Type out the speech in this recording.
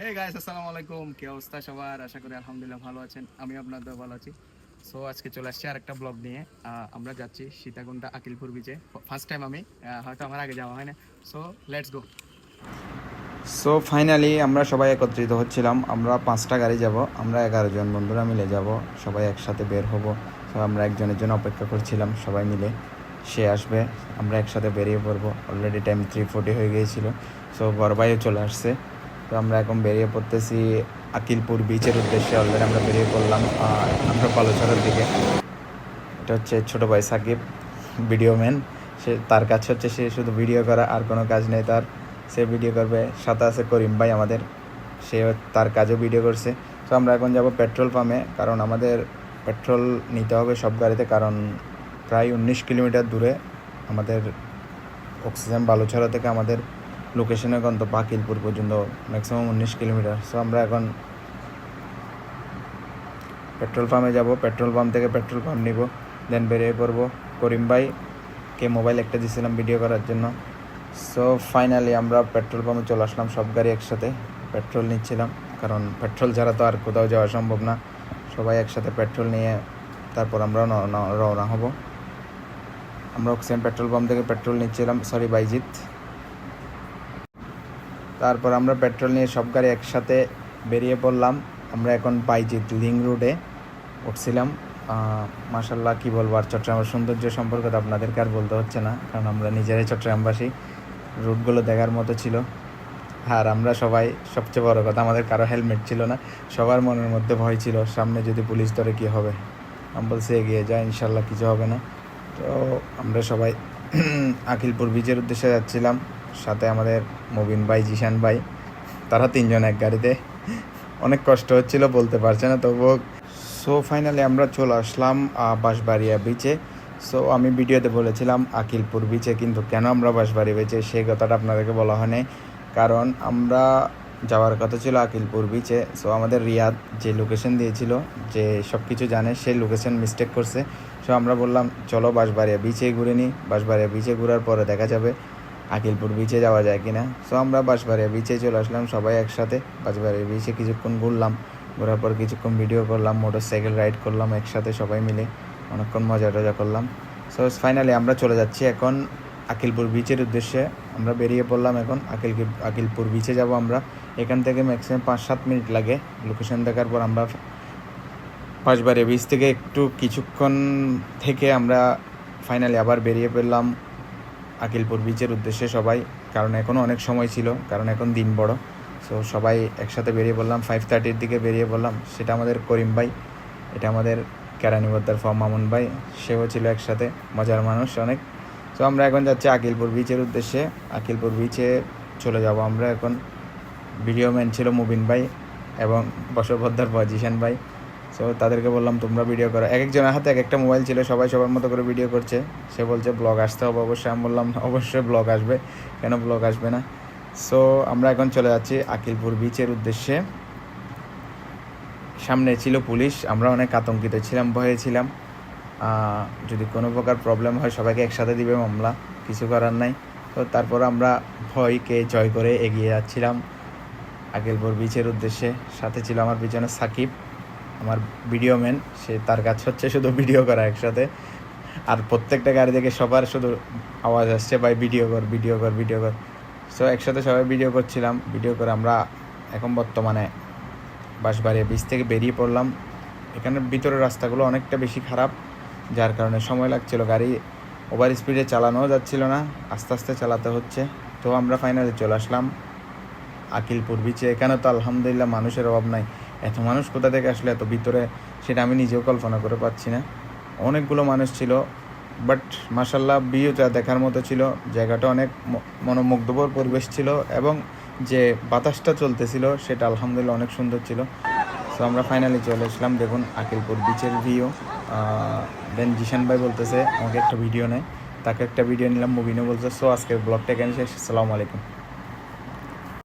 Hey guys, আসসালামু আলাইকুম। কি অবস্থা সবার? আশা করি আলহামদুলিল্লাহ ভালো আছেন। আমি আপনাদের ভালো আছি। সো আজকে চলে আসছি আর একটা ব্লগ নিয়ে। আমরা যাচ্ছি সীতাকুণ্ডা আকিলপুর বিচে। ফার্স্ট টাইম আমি, হয়তো আমার আগে যাওয়া হয় না। So let's go. So finally আমরা সবাই একত্রিত হচ্ছিলাম। আমরা 5টা গাড়ি যাব, আমরা 11 জন বন্ধুরা মিলে যাব, সবাই একসাথে বের হব। সো আমরা একজনের জন্য অপেক্ষা করছিলাম, সবাই মিলে সে আসবে, আমরা একসাথে বেরিয়ে পড়বো। অলরেডি টাইম 3:40 হয়ে গিয়েছিল। সো বড় ভাইও চলে আসছে। তো আমরা এখন বেরিয়ে পড়তেছি আকিলপুর বিচের উদ্দেশ্যে। অলরেডি আমরা বেরিয়ে পড়লাম, আমরা বালুচরের দিকে। এটা হচ্ছে ছোটো ভাই সাকিব, ভিডিও ম্যান। তার কাজ হচ্ছে সে শুধু ভিডিও করা, আর কোনো কাজ নেই তার। সে ভিডিও করবে। সাথে আছে করিম ভাই আমাদের, সে তার কাজও ভিডিও করছে। তো আমরা এখন যাব পেট্রোল পাম্পে, কারণ আমাদের পেট্রোল নিতে হবে সব গাড়িতে, কারণ প্রায় 19 কিলোমিটার দূরে আমাদের অক্সিজেন বালুছড়া থেকে আমাদের লোকেশনে গন্তব্য আকিলপুর পর্যন্ত ম্যাক্সিমাম 19 কিলোমিটার। সো আমরা এখন পেট্রোল পাম্পে যাব, পেট্রোল পাম্প থেকে পেট্রোল পাম্প নিব, দেন বেরিয়ে পড়বো। করিম ভাইকে মোবাইল একটা দিয়েছিলাম ভিডিও করার জন্য। সো ফাইনালি আমরা পেট্রোল পাম্পে চলে আসলাম, সব গাড়ি একসাথে পেট্রোল নিচ্ছিলাম, কারণ পেট্রোল ছাড়া তো আর কোথাও যাওয়া সম্ভব না। সবাই একসাথে পেট্রোল নিয়ে তারপর আমরা রওনা হব। আমরা অক্সিজেন পেট্রোল পাম্প থেকে পেট্রোল নিচ্ছিলাম, সরি বাইজিৎ। তারপর আমরা পেট্রোল নিয়ে সব গাড়ি একসাথে বেরিয়ে পড়লাম। আমরা এখন বাইজিৎ লিং রোডে উঠছিলাম। মাশাল্লাহ কী বলবো, আর চট্টগ্রামের সৌন্দর্য সম্পর্কে তো আপনাদেরকে আর বলতে হচ্ছে না, কারণ আমরা নিজেরাই চট্টগ্রামবাসী। রুটগুলো দেখার মতো ছিল। আর আমরা সবাই, সবচেয়ে বড় কথা, আমাদের কারো হেলমেট ছিল না। সবার মনের মধ্যে ভয় ছিল, সামনে যদি পুলিশ ধরে কী হবে। আমি বলছি এগিয়ে যায়, ইনশাল্লাহ কিছু হবে না। তো আমরা সবাই আকিলপুর বিচের উদ্দেশ্যে যাচ্ছিলাম। সাথে আমাদের মুবিন ভাই, জিশান ভাই, তারা 3জন এক গাড়িতে। অনেক কষ্ট হচ্ছিল, বলতে পারছে না তবুও। সো ফাইনালি আমরা চলে আসলাম বাঁশবাড়িয়া বিচে। সো আমি ভিডিওতে বলেছিলাম আকিলপুর বিচে, কিন্তু কেন আমরা বাঁশবাড়ি বিচে সেই কথাটা আপনাদেরকে বলা হয়নি, কারণ আমরা যাওয়ার কথা ছিল আকিলপুর বিচে। সো আমাদের রিয়াদ যে লোকেশন দিয়েছিল, যে সব কিছু জানে, সেই লোকেশন মিস্টেক করছে। সো আমরা বললাম চলো বাঁশবাড়িয়া বিচে ঘুরে নিই, বাঁশবাড়িয়া বিচে ঘোরার পরে দেখা যাবে আকিলপুর বিচে যাওয়া যায় কি না। সো আমরা বাঁশবাড়িয়া বিচে চলে আসলাম সবাই একসাথে। বাঁশবাড়িয়া বিচে কিছুক্ষণ ঘুরলাম, ঘোরার পর কিছুক্ষণ ভিডিও করলাম, মোটরসাইকেল রাইড করলাম একসাথে সবাই মিলে, অনেকক্ষণ মজা টজা করলাম। সো ফাইনালি আমরা চলে যাচ্ছি এখন আকিলপুর বিচের উদ্দেশ্যে। আমরা বেরিয়ে পড়লাম এখন আকিলপুর বিচে যাব আমরা। এখান থেকে ম্যাক্সিমাম 5-7 মিনিট লাগে লোকেশন দেখার পর। আমরা বাঁশবাড়িয়া বিচ থেকে একটু কিছুক্ষণ থেকে আমরা ফাইনালি আবার বেরিয়ে পড়লাম আকিলপুর বিচের উদ্দেশ্যে সবাই, কারণ এখনও অনেক সময় ছিল, কারণ এখন দিন বড়। সো সবাই একসাথে বেরিয়ে পড়লাম, 5:30-র দিকে বেরিয়ে পড়লাম। সেটা আমাদের করিম ভাই, এটা আমাদের কেরানীবদ্দার ফর্ম মামুন ভাই, সেও ছিল একসাথে, মজার মানুষ অনেক। সো আমরা এখন যাচ্ছি আকিলপুর বিচের উদ্দেশ্যে। আকিলপুর বিচে চলে যাব আমরা এখন। ভিডিও ম্যান ছিল মুবিন ভাই এবং বসবদ্দার জিশান ভাই। সো তাদেরকে বললাম তোমরা ভিডিও করো। এক একজনের হাতে এক একটা মোবাইল ছিল, সবাই সবার মতো করে ভিডিও করছে। সে বলছে ব্লগ আসতে হবে অবশ্যই। আমি বললাম অবশ্যই ব্লগ আসবে, কেন ব্লগ আসবে না। সো আমরা এখন চলে যাচ্ছি আকিলপুর বিচের উদ্দেশ্যে। সামনে ছিল পুলিশ, আমরা অনেক আতঙ্কিত ছিলাম, ভয়ে ছিলাম। যদি কোনো প্রকার প্রবলেম হয় সবাইকে একসাথে দিবে মামলা, কিছু করার নাই। তো তারপর আমরা ভয়কে জয় করে এগিয়ে যাচ্ছিলাম আকিলপুর বিচের উদ্দেশ্যে। সাথে ছিল আমার পিছনে সাকিব, আমার ভিডিও ম্যান। সে তার কাজ হচ্ছে শুধু ভিডিও করা একসাথে। আর প্রত্যেকটা গাড়ি থেকে সবার শুধু আওয়াজ আসছে, ভাই ভিডিও কর, ভিডিও কর, ভিডিও কর। সো একসাথে সবাই ভিডিও করছিলাম। ভিডিও করে আমরা এখন বর্তমানে বাঁশবাড়িয়া বিচ থেকে বেরিয়ে পড়লাম। এখানের ভিতরের রাস্তাগুলো অনেকটা বেশি খারাপ, যার কারণে সময় লাগছিল, গাড়ি ওভার স্পিডে চালানোও যাচ্ছিল না, আস্তে আস্তে চালাতে হচ্ছে। তো আমরা ফাইনালি চলে আসলাম আকিলপুর বিচে। এখানে তো আলহামদুলিল্লাহ মানুষের অভাব নাই। এত মানুষ কোথা থেকে আসলে এত ভিতরে, সেটা আমি নিজেও কল্পনা করে পাচ্ছি না। অনেকগুলো মানুষ ছিল, বাট মাশাল্লাহ ভিউটা দেখার মতো ছিল। জায়গাটা অনেক মনোমুগ্ধকর পরিবেশ ছিল, এবং যে বাতাসটা চলতেছিল সেটা আলহামদুলিল্লাহ অনেক সুন্দর ছিল। সো আমরা ফাইনালি চলে আসলাম, দেখুন আকিলপুর বিচের ভিউ। দেন জিশান ভাই বলতেছে আমাকে একটা ভিডিও নেয়, তাকে একটা ভিডিও নিলাম, মুভিনও বলছে। সো আজকের ব্লগটা এখানে শেষ। আসসালামু আলাইকুম।